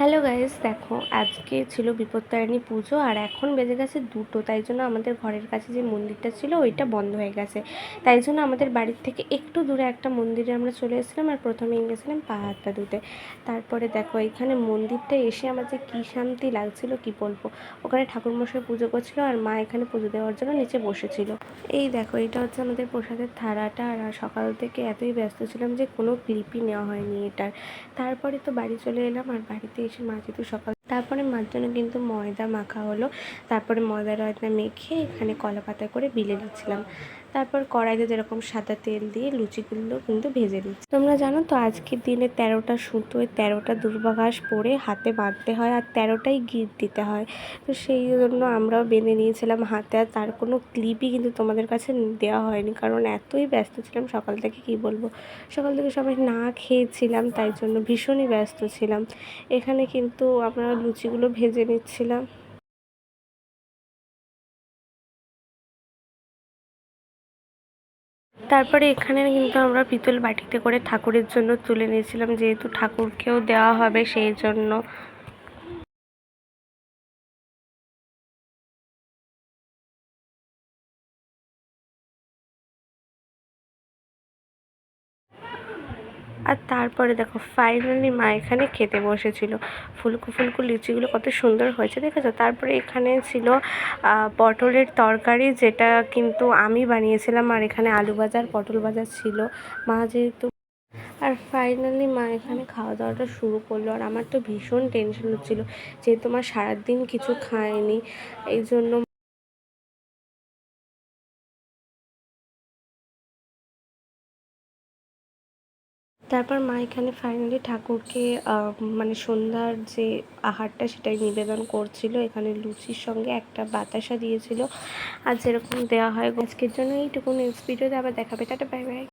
Hello guys, দেখো আজকে ছিল বিপত্তারিণী পুজো আর এখন বেজে গেছে 2টো। তাই জন্য আমাদের ঘরের কাছে যে মন্দিরটা ছিল ওইটা বন্ধ হয়ে গেছে। তাই জন্য আমাদের বাড়ির থেকে একটু দূরে একটা মন্দিরে আমরা চলে এসেছিলাম আর প্রথমেই গেছিলাম পা হাত পা ধুতে। তারপরে দেখো এখানে মন্দিরটা এসে আমার যে কী শান্তি লাগছিল কি বলবো। ওখানে ঠাকুরমশাই পুজো করছিল আর মা এখানে পুজো দেওয়ার জন্য নিচে বসেছিল। এই দেখো এটা হচ্ছে আমাদের প্রসাদের থালাটা। আর সকাল থেকে এতই ব্যস্ত ছিলাম যে কোনো ক্লিপই নেওয়া হয়নি এটার। তারপরে তো বাড়ি চলে এলাম আর বাড়িতে এসে মা যেহেতু সকাল তারপরে মার জন্য কিন্তু ময়দা মাখা হলো। তারপরে ময়দা মেখে এখানে কলা পাতায় করে বিলে দিচ্ছিলাম। তারপর কড়াইতে যেরকম সাদা তেল দিয়ে লুচিগুলো কিন্তু ভেজে দিচ্ছি। তোমরা জানো তো আজকের দিনে 13টা সুতোয় 13টা দুর্বাঘাস পরে হাতে বাঁধতে হয় আর 13টাই গিট দিতে হয়। তো সেই জন্য আমরাও বেঁধে নিয়েছিলাম হাতে। আর তার কোনো ক্লিপই কিন্তু তোমাদের কাছে দেওয়া হয়নি, কারণ এতই ব্যস্ত ছিলাম সকাল থেকে কি বলবো। সকাল থেকে সবাই না খেয়েছিলাম, তাই জন্য ভীষণই ব্যস্ত ছিলাম। এখানে কিন্তু আমরা লুচিগুলো ভেজে নিচ্ছিলাম। তারপরে এখানে কিন্তু আমরা পিতল বাটিতে করে ঠাকুরের জন্য তুলে নিয়েছিলাম, যেহেতু ঠাকুরকেও দেওয়া হবে সেই জন্য। আর তারপরে দেখো ফাইনালি মা এখানে খেতে বসেছিল। ফুলকো ফুলকো লিচিগুলো কত সুন্দর হয়েছে দেখেছো। তারপরে এখানে ছিল পটলের তরকারি, যেটা কিন্তু আমি বানিয়েছিলাম। আর এখানে আলু ভাজা আর পটল ভাজা ছিল মা যেহেতু। আর ফাইনালি মা এখানে খাওয়া দাওয়াটা শুরু করলো। আর আমার তো ভীষণ টেনশন হচ্ছিলো, যেহেতু মা সারাদিন কিছু খায়নি, এই জন্য। তারপর মা এখানে ফাইনালি ঠাকুরকে মানে সন্ধ্যার যে আহারটা সেটাই নিবেদন করছিল। এখানে লুচির সঙ্গে একটা বাতাসা দিয়েছিল, আর যেরকম দেওয়া হয়। আজকের জন্য এইটুকু। নেক্সট ভিডিওতে আবার দেখাবে। Tata, bye bye.